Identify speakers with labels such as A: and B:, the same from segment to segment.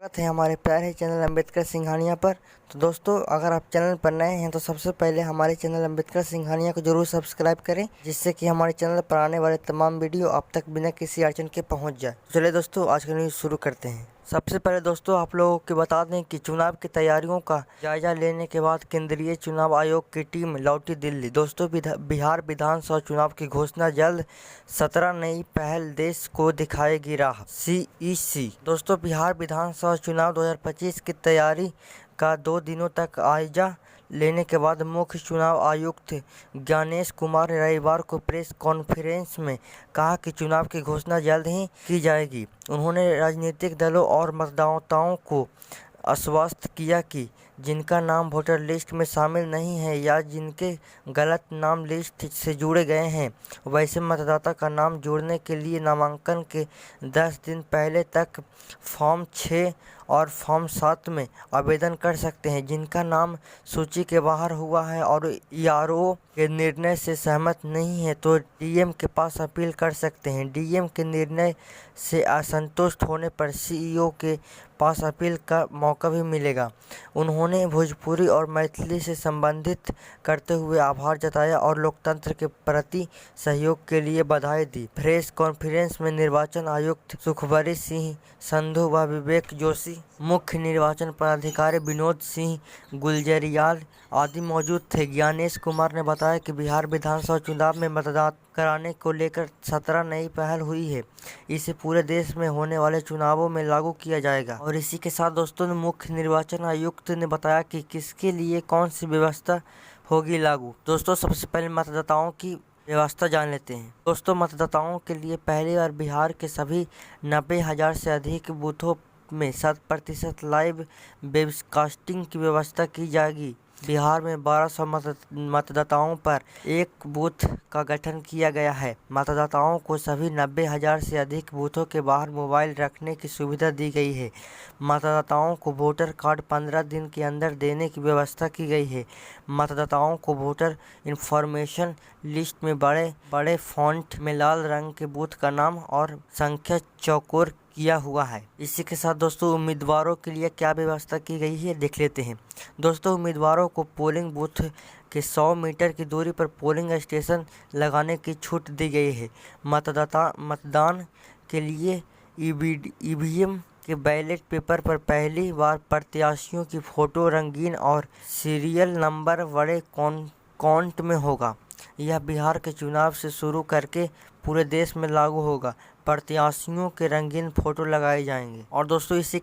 A: स्वागत है हमारे प्यारे चैनल अम्बेडकर सिंघानिया पर। तो दोस्तों, अगर आप चैनल पर नए हैं तो सबसे पहले हमारे चैनल अम्बेडकर सिंघानिया को जरूर सब्सक्राइब करें, जिससे कि हमारे चैनल पर आने वाले तमाम वीडियो आप तक बिना किसी अड़चन के पहुंच जाए। चलिए दोस्तों, आज का न्यूज़ शुरू करते हैं। सबसे पहले दोस्तों, आप लोगों को बता दें कि चुनाव की तैयारियों का जायजा लेने के बाद केंद्रीय चुनाव आयोग की टीम लौटी दिल्ली। दोस्तों, बिहार विधानसभा चुनाव की घोषणा जल्द, 17 नई पहल देश को दिखाएगी राह, CEC। दोस्तों, बिहार विधानसभा चुनाव 2025 की तैयारी का 2 दिनों तक जायजा लेने के बाद मुख्य चुनाव आयुक्त ज्ञानेश कुमार ने रविवार को प्रेस कॉन्फ्रेंस में कहा कि चुनाव की घोषणा जल्द ही की जाएगी। उन्होंने राजनीतिक दलों और मतदाताओं को आश्वस्त किया कि जिनका नाम वोटर लिस्ट में शामिल नहीं है या जिनके गलत नाम लिस्ट से जुड़े गए हैं, वैसे मतदाता का नाम जोड़ने के लिए नामांकन के 10 दिन पहले तक फॉर्म 6 और फॉर्म 7 में आवेदन कर सकते हैं। जिनका नाम सूची के बाहर हुआ है और ERO के निर्णय से सहमत नहीं है तो DM के पास अपील कर सकते हैं। DM के निर्णय से असंतुष्ट होने पर CEO के पास अपील का मौका भी मिलेगा। उन्होंने भोजपुरी और मैथिली से संबंधित करते हुए आभार जताया और लोकतंत्र के प्रति सहयोग के लिए बधाई दी। प्रेस कॉन्फ्रेंस में निर्वाचन आयुक्त सुखबरी सिंह संधू व विवेक जोशी, मुख्य निर्वाचन पदाधिकारी विनोद सिंह गुलजरियाल आदि मौजूद थे। ज्ञानेश कुमार ने बताया कि बिहार विधानसभा चुनाव में मतदान कराने को लेकर 17 नई पहल हुई है। इसे पूरे देश में होने वाले चुनावों में लागू किया जाएगा। और इसी के साथ दोस्तों, मुख्य निर्वाचन आयुक्त ने बताया कि किसके लिए कौन सी व्यवस्था होगी लागू। दोस्तों, सबसे पहले मतदाताओं की व्यवस्था जान लेते हैं। दोस्तों, मतदाताओं के लिए पहली बार बिहार के सभी 90,000 से अधिक बूथों में 100% लाइव वेबकास्टिंग की व्यवस्था की जाएगी। बिहार में 1200 मतदाताओं पर एक बूथ का गठन किया गया है। मतदाताओं को सभी 90,000 से अधिक बूथों के बाहर मोबाइल रखने की सुविधा दी गई है। मतदाताओं को वोटर कार्ड 15 दिन के अंदर देने की व्यवस्था की गई है। मतदाताओं को वोटर इन्फॉर्मेशन लिस्ट में बड़े बड़े फॉन्ट में लाल रंग के बूथ का नाम और संख्या चौकोर किया हुआ है। इसी के साथ दोस्तों, उम्मीदवारों के लिए क्या व्यवस्था की गई है देख लेते हैं। दोस्तों, उम्मीदवारों को पोलिंग बूथ के 100 मीटर की दूरी पर पोलिंग स्टेशन लगाने की छूट दी गई है। मतदान के लिए EVM के बैलेट पेपर पर पहली बार प्रत्याशियों की फोटो रंगीन और सीरियल नंबर बड़े कॉन्ट में होगा। यह बिहार के चुनाव से शुरू करके पूरे देश में लागू होगा। प्रत्याशियों के रंगीन फोटो लगाए जाएंगे। और दोस्तों, इसी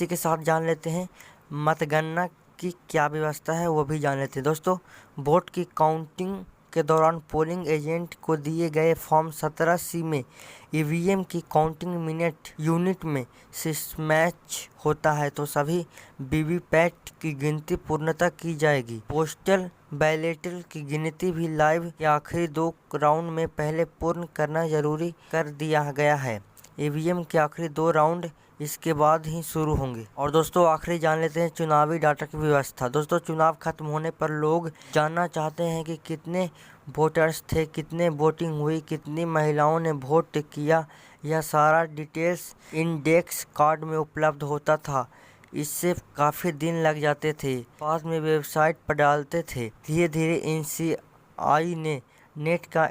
A: के साथ जान लेते हैं मतगणना की क्या व्यवस्था है, वो भी जान लेते हैं। दोस्तों, वोट की काउंटिंग के दौरान पोलिंग एजेंट को दिए गए फॉर्म 17C में EVM की काउंटिंग यूनिट में मिसमैच होता है तो सभी वीवीपैट की गिनती पूर्णतः की जाएगी। पोस्टल बैलेट की गिनती भी लाइव के आखिरी 2 राउंड में पहले पूर्ण करना जरूरी कर दिया गया है। EVM के आखिरी 2 राउंड इसके बाद ही शुरू होंगे। और दोस्तों, आखिरी जान लेते हैं चुनावी डाटा की व्यवस्था। दोस्तों, चुनाव खत्म होने पर लोग जानना चाहते हैं कि कितने वोटर्स थे, कितने वोटिंग हुई, कितनी महिलाओं ने वोट किया। यह सारा डिटेल्स इंडेक्स कार्ड में उपलब्ध होता था। इससे काफ़ी दिन लग जाते थे, बाद में वेबसाइट पर डालते थे। धीरे धीरे NCI ने नेट का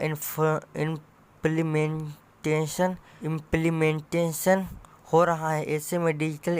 A: इम्प्लीमेंटेशन हो रहा है। ऐसे में डिजिटल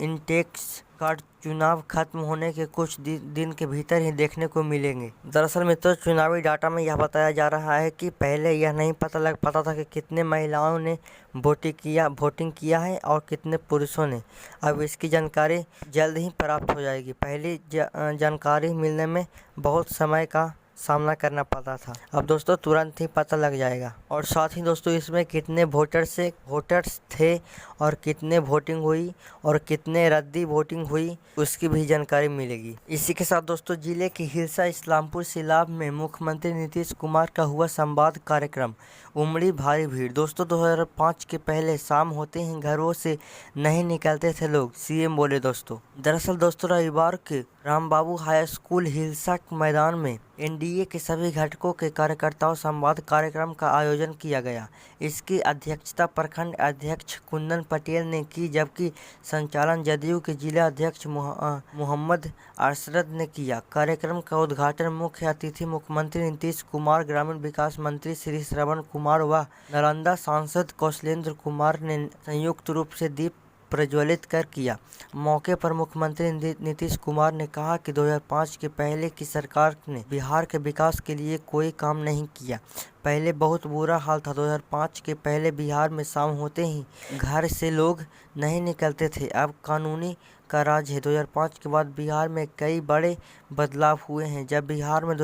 A: इंडेक्स कार्ड चुनाव खत्म होने के कुछ दिन के भीतर ही देखने को मिलेंगे। दरअसल मित्रों, चुनावी डाटा में यह बताया जा रहा है कि पहले यह नहीं पता था कि कितने महिलाओं ने वोटिंग किया है और कितने पुरुषों ने। अब इसकी जानकारी जल्द ही प्राप्त हो जाएगी। पहली जानकारी मिलने में बहुत समय का सामना करना पड़ता था, अब दोस्तों तुरंत ही पता लग जाएगा। और साथ ही दोस्तों, इसमें कितने वोटर्स थे और कितने वोटिंग हुई और कितने रद्दी वोटिंग हुई उसकी भी जानकारी मिलेगी। इसी के साथ दोस्तों, जिले के हिलसा इस्लामपुर सिलाब में मुख्यमंत्री नीतीश कुमार का हुआ संवाद कार्यक्रम, उमड़ी भारी भीड़। दोस्तों, 2005 के पहले शाम होते ही घरों से नहीं निकलते थे लोग, CM बोले। दोस्तों, दरअसल दोस्तों, रविवार के रामबाबू हाई स्कूल हिलसा मैदान में एनडीए के सभी घटकों के कार्यकर्ताओं संवाद कार्यक्रम का आयोजन किया गया। इसकी अध्यक्षता प्रखंड अध्यक्ष कुंदन पटेल ने की, जबकि संचालन जदयू के जिला अध्यक्ष मोहम्मद अरशद ने किया। कार्यक्रम का उद्घाटन मुख्य अतिथि मुख्यमंत्री नीतीश कुमार, ग्रामीण विकास मंत्री श्री श्रवण कुमार व नालंदा सांसद कौशलेंद्र कुमार ने संयुक्त रूप से दीप प्रज्वलित कर किया। मौके पर मुख्यमंत्री नीतीश कुमार ने कहा कि 2005 के पहले की सरकार ने बिहार के विकास के लिए कोई काम नहीं किया। पहले बहुत बुरा हाल था। 2005 के पहले बिहार में शाम होते ही घर से लोग नहीं निकलते थे। अब कानूनी का राज है। 2005 के बाद बिहार में कई बड़े बदलाव हुए हैं। जब बिहार में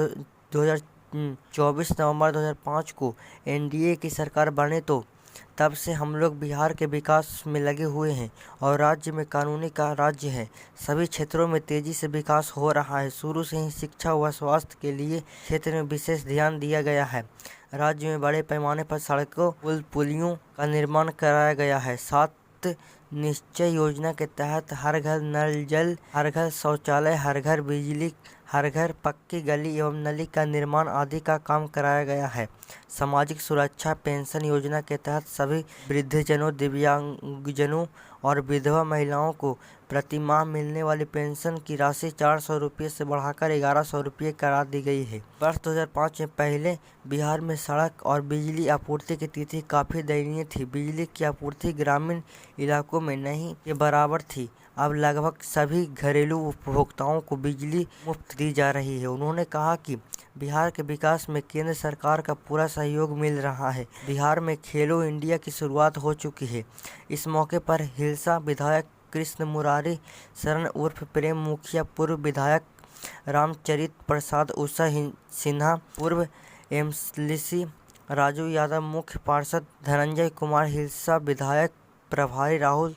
A: 24 नवंबर 2005 को एनडीए की सरकार बने तो तब से हम लोग बिहार के विकास में लगे हुए हैं और राज्य में कानूनी का राज्य है। सभी क्षेत्रों में तेजी से विकास हो रहा है। शुरू से ही शिक्षा व स्वास्थ्य के लिए क्षेत्र में विशेष ध्यान दिया गया है। राज्य में बड़े पैमाने पर सड़कों पुलियों का निर्माण कराया गया है। 7 निश्चय योजना के तहत हर घर नल जल, हर घर शौचालय, हर घर बिजली, हर घर पक्की गली एवं नली का निर्माण आदि का काम कराया गया है। सामाजिक सुरक्षा पेंशन योजना के तहत सभी वृद्धजनों, दिव्यांगजनों और विधवा महिलाओं को प्रति माह मिलने वाली पेंशन की राशि 400 रुपये से बढ़ाकर 1100 रुपये करा दी गई है। वर्ष 2005 में पहले बिहार में सड़क और बिजली आपूर्ति की स्थिति काफ़ी दयनीय थी। बिजली की आपूर्ति ग्रामीण इलाकों में नहीं के बराबर थी। अब लगभग सभी घरेलू उपभोक्ताओं को बिजली मुफ्त दी जा रही है। उन्होंने कहा कि बिहार के विकास में केंद्र सरकार का पूरा सहयोग मिल रहा है। बिहार में खेलो इंडिया की शुरुआत हो चुकी है। इस मौके पर हिलसा विधायक कृष्ण मुरारी शरण उर्फ प्रेम मुखिया, पूर्व विधायक रामचरित प्रसाद, उषा सिन्हा, पूर्व एमएलसी राजू यादव, मुख्य पार्षद धनंजय कुमार, हिलसा विधायक प्रभारी राहुल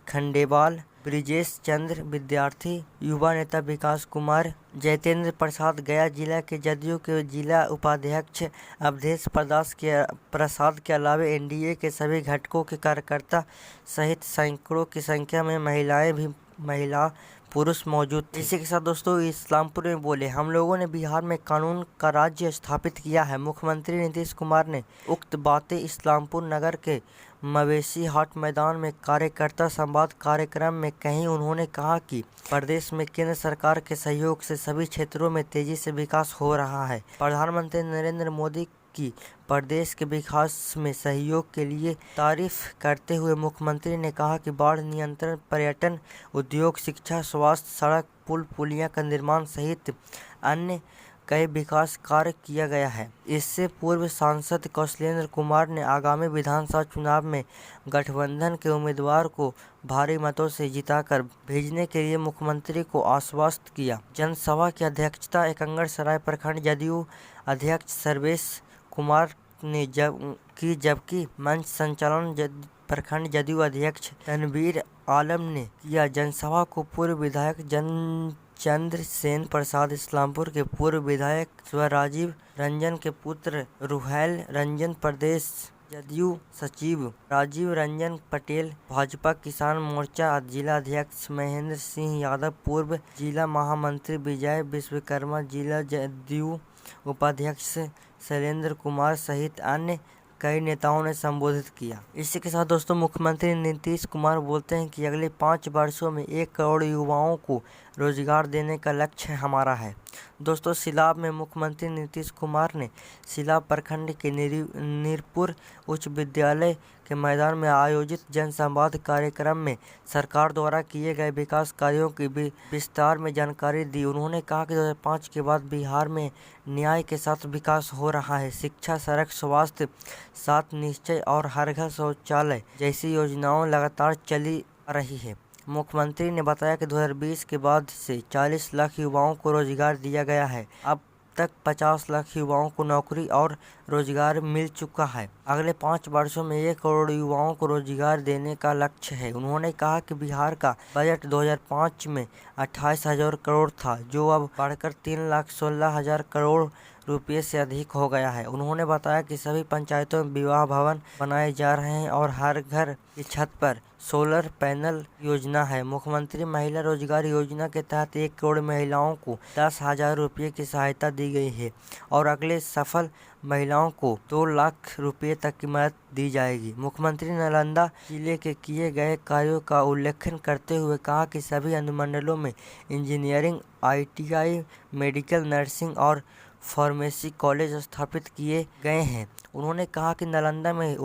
A: खंडेवाल, ब्रिजेश चंद्र, विद्यार्थी युवा नेता विकास कुमार, जयतेंद्र प्रसाद, गया जिला के जदयू के जिला उपाध्यक्ष अवधेश प्रसाद के अलावा एनडीए के सभी घटकों के कार्यकर्ता सहित सैकड़ों की संख्या में महिला पुरुष मौजूद थे। इसी के साथ दोस्तों इस्लामपुर में बोले, हम लोगों ने बिहार में कानून का राज्य स्थापित किया है। मुख्यमंत्री नीतीश कुमार ने उक्त बातें इस्लामपुर नगर के मवेशी हाट मैदान में कार्यकर्ता संवाद कार्यक्रम में कही। उन्होंने कहा कि प्रदेश में केंद्र सरकार के सहयोग से सभी क्षेत्रों में तेजी से विकास हो रहा है। प्रधानमंत्री नरेंद्र मोदी की प्रदेश के विकास में सहयोग के लिए तारीफ करते हुए मुख्यमंत्री ने कहा कि बाढ़ नियंत्रण, पर्यटन, उद्योग, शिक्षा, स्वास्थ्य, सड़क, पुल पुलियां का निर्माण सहित अन्य कई विकास कार्य किया गया है। इससे पूर्व सांसद कौशलेंद्र कुमार ने आगामी विधानसभा चुनाव में गठबंधन के उम्मीदवार को भारी मतों से जिताकर भेजने के लिए मुख्यमंत्री को आश्वस्त किया। जनसभा की अध्यक्षता एकंगरसराय प्रखंड जदयू अध्यक्ष सर्वेश कुमार ने जबकि मंच संचालन प्रखंड जदयू अध्यक्ष तनवीर आलम ने किया। जनसभा को पूर्व विधायक चंद्र सेन प्रसाद, इस्लामपुर के पूर्व विधायक स्व राजीव रंजन के पुत्र रुहैल रंजन, प्रदेश जदयू सचिव राजीव रंजन पटेल, भाजपा किसान मोर्चा जिला अध्यक्ष महेंद्र सिंह यादव, पूर्व जिला महामंत्री विजय विश्वकर्मा, जिला जदयू उपाध्यक्ष शैलेंद्र कुमार सहित अन्य कई नेताओं ने संबोधित किया। इसी के साथ दोस्तों मुख्यमंत्री नीतीश कुमार बोलते हैं कि अगले 5 वर्षों में 1 करोड़ युवाओं को रोजगार देने का लक्ष्य हमारा है। दोस्तों सिलाब में मुख्यमंत्री नीतीश कुमार ने सिलाब प्रखंड के नीरपुर उच्च विद्यालय के मैदान में आयोजित जनसंवाद कार्यक्रम में सरकार द्वारा किए गए विकास कार्यों की विस्तार में जानकारी दी। उन्होंने कहा कि 2005 के बाद बिहार में न्याय के साथ विकास हो रहा है। शिक्षा, सड़क, स्वास्थ्य, 7 निश्चय और हर घर शौचालय जैसी योजनाओं लगातार चली आ रही है। मुख्यमंत्री ने बताया कि 2020 के बाद से 40 लाख युवाओं को रोजगार दिया गया है। अब तक 50 लाख युवाओं को नौकरी और रोजगार मिल चुका है। अगले 5 वर्षों में 1 करोड़ युवाओं को रोजगार देने का लक्ष्य है। उन्होंने कहा कि बिहार का बजट 2005 में 28,000 करोड़ था, जो अब बढ़कर 3,16,000 करोड़ रुपये से अधिक हो गया है। उन्होंने बताया कि सभी पंचायतों में विवाह भवन बनाए जा रहे हैं और हर घर की छत पर सोलर पैनल योजना है। मुख्यमंत्री महिला रोजगार योजना के तहत 1 करोड़ महिलाओं को 10,000 रुपये की सहायता दी गई है और अगले सफल महिलाओं को 2 लाख रुपये तक की मदद दी जाएगी। मुख्यमंत्री नालंदा जिले के किए गए कार्यों का उल्लेखन करते हुए कहा कि सभी अनुमंडलों में इंजीनियरिंग, ITI, मेडिकल, नर्सिंग और फार्मेसी कॉलेज स्थापित किए गए हैं। उन्होंने कहा कि नालंदा में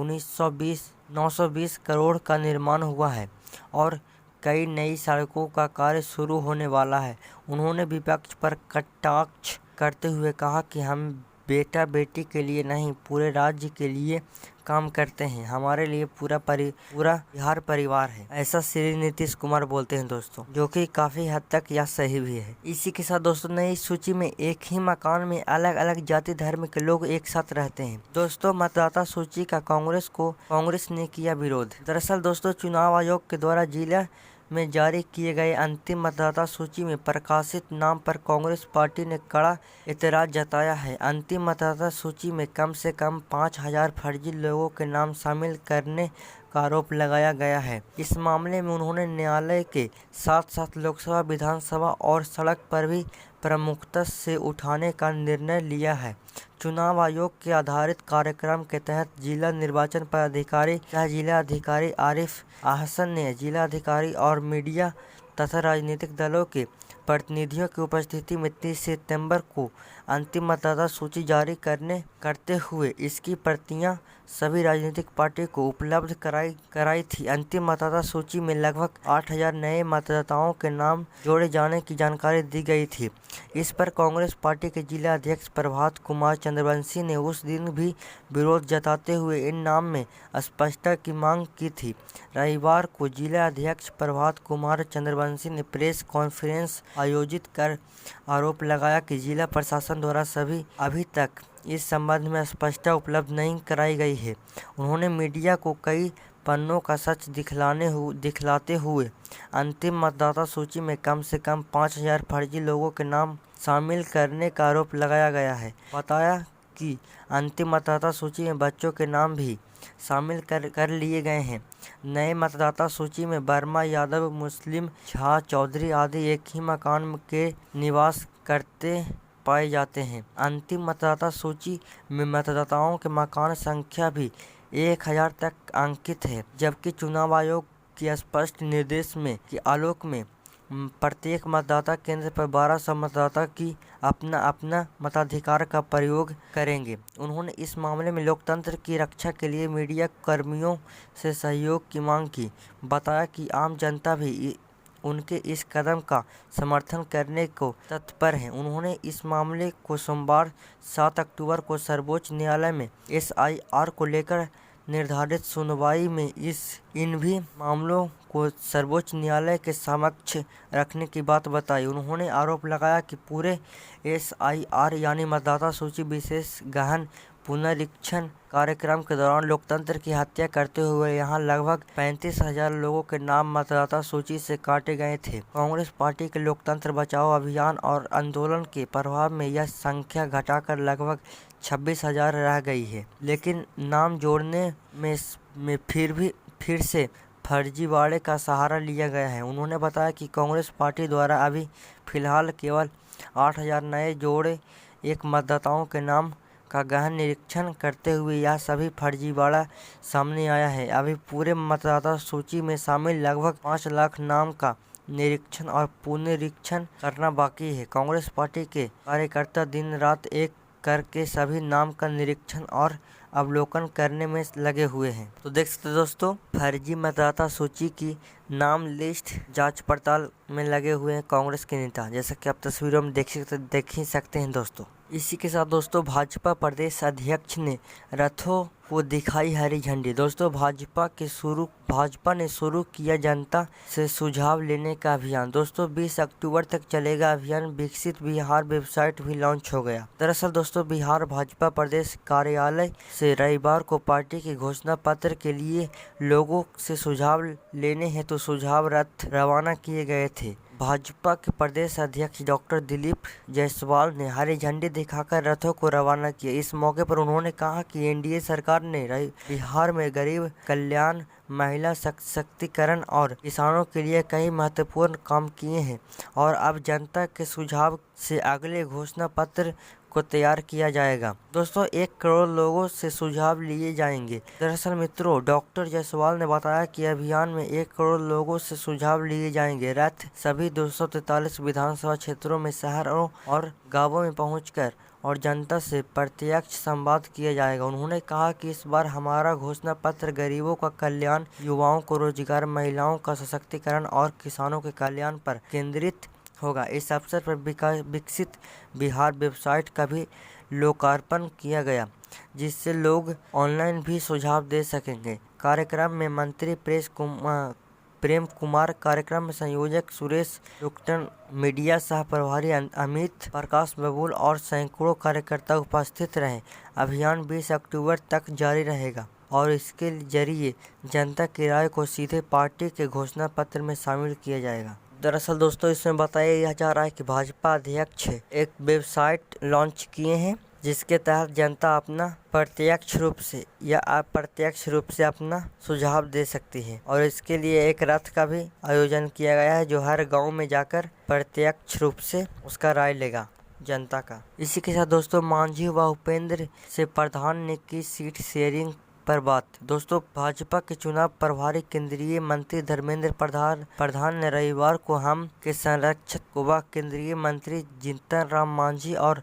A: 920 करोड़ का निर्माण हुआ है और कई नई सड़कों का कार्य शुरू होने वाला है। उन्होंने विपक्ष पर कटाक्ष करते हुए कहा कि हम बेटा बेटी के लिए नहीं, पूरे राज्य के लिए काम करते हैं। हमारे लिए पूरा बिहार परिवार है, ऐसा श्री नीतीश कुमार बोलते हैं दोस्तों, जो कि काफी हद तक यह सही भी है। इसी के साथ दोस्तों नई सूची में एक ही मकान में अलग अलग जाति धर्म के लोग एक साथ रहते हैं। दोस्तों मतदाता सूची का कांग्रेस ने किया विरोध। दरअसल दोस्तों चुनाव आयोग के द्वारा जिला में जारी किए गए अंतिम मतदाता सूची में प्रकाशित नाम पर कांग्रेस पार्टी ने कड़ा एतराज जताया है। अंतिम मतदाता सूची में कम से कम 5,000 फर्जी लोगों के नाम शामिल करने का आरोप लगाया गया है। इस मामले में उन्होंने न्यायालय के साथ साथ लोकसभा, विधानसभा और सड़क पर भी प्रमुखता से उठाने का निर्णय लिया है। चुनाव आयोग के आधारित कार्यक्रम के तहत जिला निर्वाचन पदाधिकारी सह जिला अधिकारी आरिफ अहसन ने जिलाधिकारी और मीडिया तथा राजनीतिक दलों के प्रतिनिधियों की उपस्थिति में 30 सितंबर को अंतिम मतदाता सूची जारी करते हुए इसकी प्रतियां सभी राजनीतिक पार्टी को उपलब्ध कराई थी। अंतिम मतदाता सूची में लगभग 8,000 नए मतदाताओं के नाम जोड़े जाने की जानकारी दी गई थी। इस पर कांग्रेस पार्टी के जिला अध्यक्ष प्रभात कुमार चंद्रवंशी ने उस दिन भी विरोध जताते हुए इन नाम में स्पष्टता की मांग की थी। रविवार को जिला अध्यक्ष प्रभात कुमार चंद्रवंशी ने प्रेस कॉन्फ्रेंस आयोजित कर आरोप लगाया कि जिला प्रशासन द्वारा अभी तक इस संबंध में स्पष्टता उपलब्ध नहीं कराई गई है। उन्होंने मीडिया को कई पन्नों का सच दिखलाते हुए अंतिम मतदाता सूची में कम से कम 5,000 फर्जी लोगों के नाम शामिल करने का आरोप लगाया गया है। बताया कि अंतिम मतदाता सूची में बच्चों के नाम भी शामिल कर लिए गए हैं। नए मतदाता सूची में वर्मा, यादव, मुस्लिम, झा, चौधरी आदि एक ही मकान के निवास करते पाए जाते हैं। अंतिम मतदाता सूची में मतदाताओं के मकान संख्या भी 1,000 तक अंकित है, जबकि चुनाव आयोग के स्पष्ट निर्देश के आलोक में प्रत्येक मतदाता केंद्र पर 1,200 मतदाता की अपना मताधिकार का प्रयोग करेंगे। उन्होंने इस मामले में लोकतंत्र की रक्षा के लिए मीडिया कर्मियों से सहयोग की मांग की। बताया कि आम जनता भी उनके इस कदम का समर्थन करने को तत्पर है। उन्होंने इस मामले को सोमवार 7 अक्टूबर को सर्वोच्च न्यायालय में SIR को लेकर निर्धारित सुनवाई में इन भी मामलों को सर्वोच्च न्यायालय के समक्ष रखने की बात बताई। उन्होंने आरोप लगाया कि पूरे SIR यानी मतदाता सूची विशेष गहन पुनरीक्षण कार्यक्रम के दौरान लोकतंत्र की हत्या करते हुए यहां लगभग 35,000 लोगों के नाम मतदाता सूची से काटे गए थे। कांग्रेस पार्टी के लोकतंत्र बचाओ अभियान और आंदोलन के प्रभाव में यह संख्या घटाकर लगभग 26,000 रह गई है। लेकिन नाम जोड़ने में फिर से फर्जीवाड़े का सहारा लिया गया है। उन्होंने बताया कि कांग्रेस पार्टी द्वारा अभी फिलहाल केवल 8,000 नए जोड़े एक मतदाताओं के नाम का गहन निरीक्षण करते हुए यह सभी फर्जीवाड़ा सामने आया है। अभी पूरे मतदाता सूची में शामिल लगभग 5 लाख नाम का निरीक्षण और पुनरीक्षण करना बाकी है। कांग्रेस पार्टी के कार्यकर्ता दिन रात एक करके सभी नाम का निरीक्षण और अवलोकन करने में लगे हुए हैं। तो देख सकते दोस्तों, फर्जी मतदाता सूची की नाम लिस्ट जांच पड़ताल में लगे हुए हैं कांग्रेस के नेता, जैसा कि आप तस्वीरों में देख ही सकते हैं दोस्तों। इसी के साथ दोस्तों भाजपा प्रदेश अध्यक्ष ने रथों को दिखाई हरी झंडी। दोस्तों भाजपा ने शुरू किया जनता से सुझाव लेने का अभियान। दोस्तों 20 अक्टूबर तक चलेगा अभियान। विकसित बिहार वेबसाइट भी लॉन्च हो गया। दरअसल दोस्तों बिहार भाजपा प्रदेश कार्यालय से रविवार को पार्टी के घोषणा पत्र के लिए लोगों से सुझाव लेने हेतु सुझाव रथ रवाना किए गए थे। भाजपा के प्रदेश अध्यक्ष डॉक्टर दिलीप जायसवाल ने हरी झंडी दिखाकर रथों को रवाना किया। इस मौके पर उन्होंने कहा कि एनडीए सरकार ने बिहार में गरीब कल्याण, महिला सशक्तिकरण और किसानों के लिए कई महत्वपूर्ण काम किए हैं और अब जनता के सुझाव से अगले घोषणा पत्र को तैयार किया जाएगा। दोस्तों, 1 करोड़ लोगों से सुझाव लिए जाएंगे। दरअसल मित्रों, डॉक्टर जायसवाल ने बताया कि अभियान में 1 करोड़ लोगों से सुझाव लिए जाएंगे। रथ सभी 243 विधानसभा क्षेत्रों में शहरों और गांवों में पहुंचकर और जनता से प्रत्यक्ष संवाद किया जाएगा। उन्होंने कहा कि इस बार हमारा घोषणा पत्र गरीबों का कल्याण, युवाओं को रोजगार, महिलाओं का सशक्तिकरण और किसानों के कल्याण पर केंद्रित होगा। इस अवसर पर विकसित बिहार वेबसाइट का भी लोकार्पण किया गया, जिससे लोग ऑनलाइन भी सुझाव दे सकेंगे। कार्यक्रम में मंत्री प्रेम कुमार, कार्यक्रम में संयोजक सुरेश रुक्टन, मीडिया सह प्रभारी अमित प्रकाश बबूल और सैकड़ों कार्यकर्ता उपस्थित रहे। अभियान 20 अक्टूबर तक जारी रहेगा और इसके जरिए जनता की राय को सीधे पार्टी के घोषणा पत्र में शामिल किया जाएगा। दरअसल दोस्तों, इसमें बताया जा रहा है कि भाजपा अध्यक्ष एक वेबसाइट लॉन्च किए हैं, जिसके तहत जनता अपना प्रत्यक्ष रूप से या अप्रत्यक्ष रूप से अपना सुझाव दे सकती है और इसके लिए एक रथ का भी आयोजन किया गया है, जो हर गांव में जाकर प्रत्यक्ष रूप से उसका राय लेगा जनता का। इसी के साथ दोस्तों, मांझी व उपेंद्र से प्रधान ने की सीट शेयरिंग पर बात। दोस्तों, भाजपा के चुनाव प्रभारी केंद्रीय मंत्री धर्मेंद्र प्रधान ने रविवार को हम के संरक्षक व केंद्रीय मंत्री जीतन राम मांझी और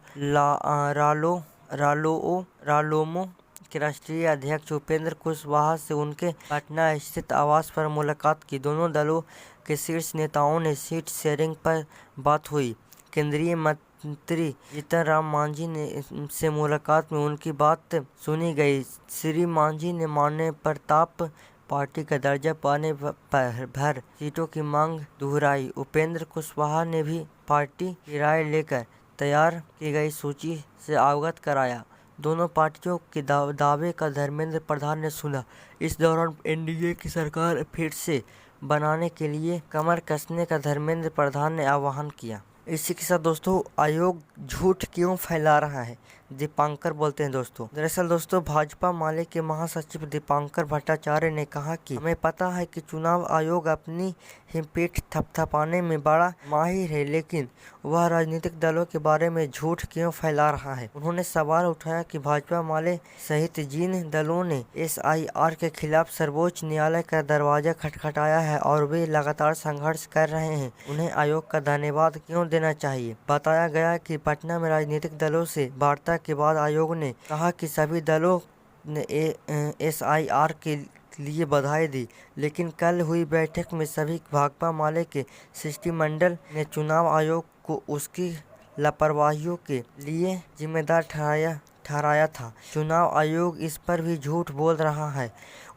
A: रालोमो के राष्ट्रीय अध्यक्ष उपेंद्र कुशवाहा से उनके पटना स्थित आवास पर मुलाकात की। दोनों दलों के शीर्ष नेताओं ने सीट शेयरिंग पर बात हुई। केंद्रीय मंत्री जीतन राम मांझी से मुलाकात में उनकी बात सुनी गई। श्री मांझी ने माननीय प्रताप पार्टी का दर्जा पाने भर सीटों की मांग दोहराई। उपेंद्र कुशवाहा ने भी पार्टी की राय लेकर तैयार की गई सूची से अवगत कराया। दोनों पार्टियों के दावे का धर्मेंद्र प्रधान ने सुना। इस दौरान एनडीए की सरकार फिर से बनाने के लिए कमर कसने का धर्मेंद्र प्रधान ने आह्वान किया। इसी के साथ दोस्तों, आयोग झूठ क्यों फैला रहा है, दीपांकर बोलते हैं। दोस्तों, दरअसल दोस्तों, भाजपा माले के महासचिव दीपांकर भट्टाचार्य ने कहा कि हमें पता है कि चुनाव आयोग अपनी ही पीठ थपथपाने में बड़ा माहिर है, लेकिन वह राजनीतिक दलों के बारे में झूठ क्यों फैला रहा है। उन्होंने सवाल उठाया कि भाजपा माले सहित जिन दलों ने SIR के खिलाफ सर्वोच्च न्यायालय का दरवाजा खटखटाया है और वे लगातार संघर्ष कर रहे हैं, उन्हें आयोग का धन्यवाद क्यों देना चाहिए। बताया गया कि पटना में राजनीतिक दलों से वार्ता के बाद आयोग ने कहा कि सभी दलों ने SIR के लिए बधाई दी, लेकिन कल हुई बैठक में सभी भाकपा माले के शिष्टमंडल ने चुनाव आयोग को उसकी लापरवाहियों के लिए जिम्मेदार ठहराया था। चुनाव आयोग इस पर भी झूठ बोल रहा है।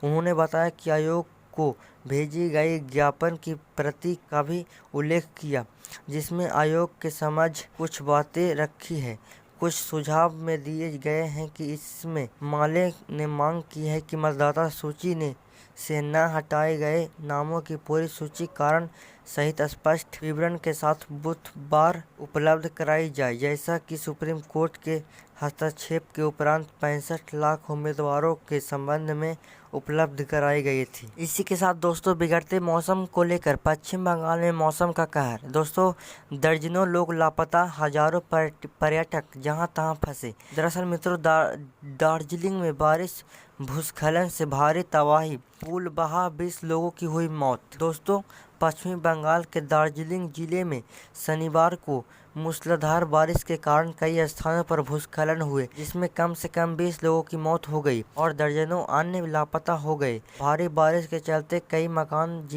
A: उन्होंने बताया कि आयोग को भेजी गई ज्ञापन की प्रति का भी उल्लेख किया, जिसमें आयोग के समझ कुछ बातें रखी है। कुछ सुझाव में दिए गए हैं कि इसमें माले ने मांग की है कि मतदाता सूची से न हटाए गए नामों की पूरी सूची कारण सहित स्पष्ट विवरण के साथ बुधवार उपलब्ध कराई जाए, जैसा कि सुप्रीम कोर्ट के हस्तक्षेप के उपरांत 65 लाख उम्मीदवारों के संबंध में उपलब्ध कराई गई थी। इसी के साथ दोस्तों, बिगड़ते मौसम को लेकर पश्चिम बंगाल में मौसम का कहर। दोस्तों, दर्जनों लोग लापता, हजारों पर्यटक जहां तहां फंसे। दरअसल मित्रों, दार्जिलिंग में बारिश भूस्खलन से भारी तबाही, पुल बहा, 20 लोगों की हुई मौत। दोस्तों, पश्चिमी बंगाल के दार्जिलिंग जिले में शनिवार को मूसलाधार बारिश के कारण कई स्थानों पर भूस्खलन हुए, जिसमें कम से कम 20 लोगों की मौत हो गई और दर्जनों अन्य लापता हो गए। भारी बारिश के चलते कई मकान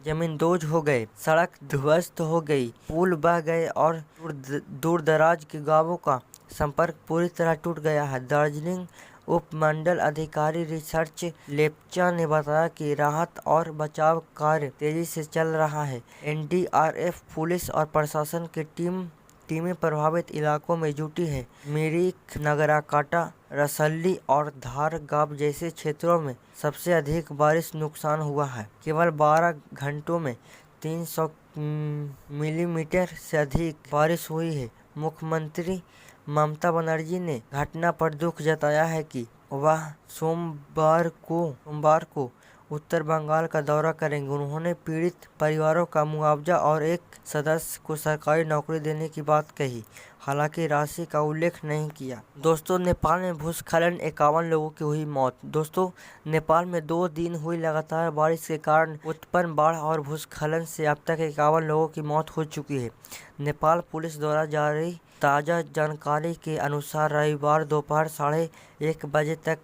A: जमींदोज हो गए, सड़क ध्वस्त हो गई, पुल बह गए और दूर दराज के गांवों का संपर्क पूरी तरह टूट गया है। दार्जिलिंग उप मंडल अधिकारी रिसर्च लेप्चा ने बताया कि राहत और बचाव कार्य तेजी से चल रहा है। NDRF, पुलिस और प्रशासन की टीमें प्रभावित इलाकों में जुटी है। मिरिक, नगराकाटा, रसल्ली और धार गांव जैसे क्षेत्रों में सबसे अधिक बारिश नुकसान हुआ है। केवल 12 घंटों में 300 मिलीमीटर से अधिक बारिश हुई है। मुख्यमंत्री ममता बनर्जी ने घटना पर दुख जताया है कि वह सोमवार को उत्तर बंगाल का दौरा करेंगे। उन्होंने पीड़ित परिवारों का मुआवजा और एक सदस्य को सरकारी नौकरी देने की बात कही, हालांकि राशि का उल्लेख नहीं किया। दोस्तों, नेपाल में भूस्खलन, 51 लोगों की हुई मौत। दोस्तों, नेपाल में 2 दिन हुई लगातार बारिश के कारण उत्पन्न बाढ़ और भूस्खलन से अब तक 51 लोगों की मौत हो चुकी है। नेपाल पुलिस द्वारा जारी ताज़ा जानकारी के अनुसार रविवार दोपहर 1:30 बजे तक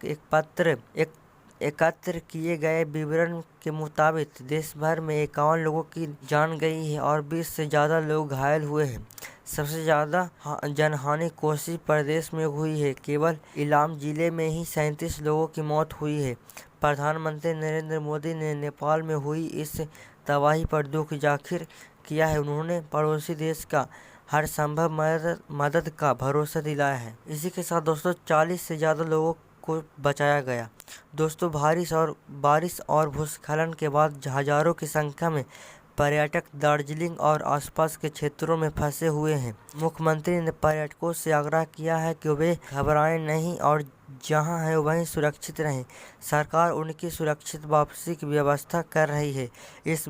A: एकत्र किए गए विवरण के मुताबिक देश भर में 51 लोगों की जान गई है और 20 से ज़्यादा लोग घायल हुए हैं। सबसे ज़्यादा जनहानि कोसी प्रदेश में हुई है। केवल इलाम जिले में ही 37 लोगों की मौत हुई है। प्रधानमंत्री नरेंद्र मोदी ने नेपाल में हुई इस तबाही पर दुख जाहिर किया है। उन्होंने पड़ोसी देश का हर संभव मदद का भरोसा दिलाया है। इसी के साथ दोस्तों 40 से ज़्यादा लोगों को बचाया गया। दोस्तों, बारिश और भूस्खलन के बाद हजारों की संख्या में पर्यटक दार्जिलिंग और आसपास के क्षेत्रों में फंसे हुए हैं। मुख्यमंत्री ने पर्यटकों से आग्रह किया है कि वे घबराएं नहीं और जहां हैं वहीं सुरक्षित रहें। सरकार उनकी सुरक्षित वापसी की व्यवस्था कर रही है। इस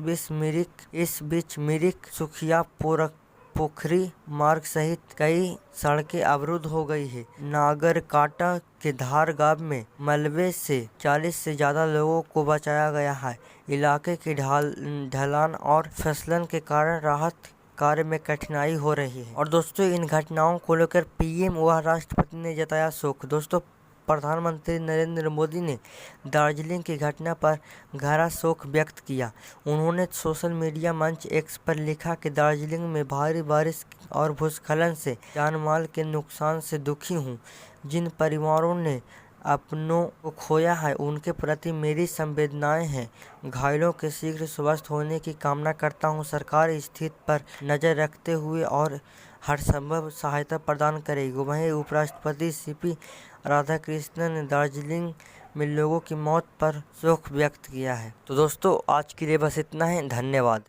A: बीच मिरिक सुखिया पोखरी मार्ग सहित कई सड़कें अवरुद्ध हो गई है। नागरकाटा के धार गांव में मलबे से 40 से ज्यादा लोगों को बचाया गया है। इलाके की ढलान और फिसलन के कारण राहत कार्य में कठिनाई हो रही है। और दोस्तों, इन घटनाओं को लेकर पीएम व राष्ट्रपति ने जताया शोक। दोस्तों, प्रधानमंत्री नरेंद्र मोदी ने दार्जिलिंग की घटना पर गहरा शोक व्यक्त किया। उन्होंने सोशल मीडिया मंच एक्स पर लिखा कि दार्जिलिंग में भारी बारिश और भूस्खलन से जान माल के नुकसान से दुखी हूँ। जिन परिवारों ने अपनों को खोया है उनके प्रति मेरी संवेदनाएं हैं। घायलों के शीघ्र स्वस्थ होने की कामना करता हूं। सरकार स्थिति पर नजर रखते हुए और हर संभव सहायता प्रदान करेगी। वहीं उपराष्ट्रपति सीपी राधाकृष्णन ने दार्जिलिंग में लोगों की मौत पर शोक व्यक्त किया है। तो दोस्तों, आज के लिए बस इतना है। धन्यवाद।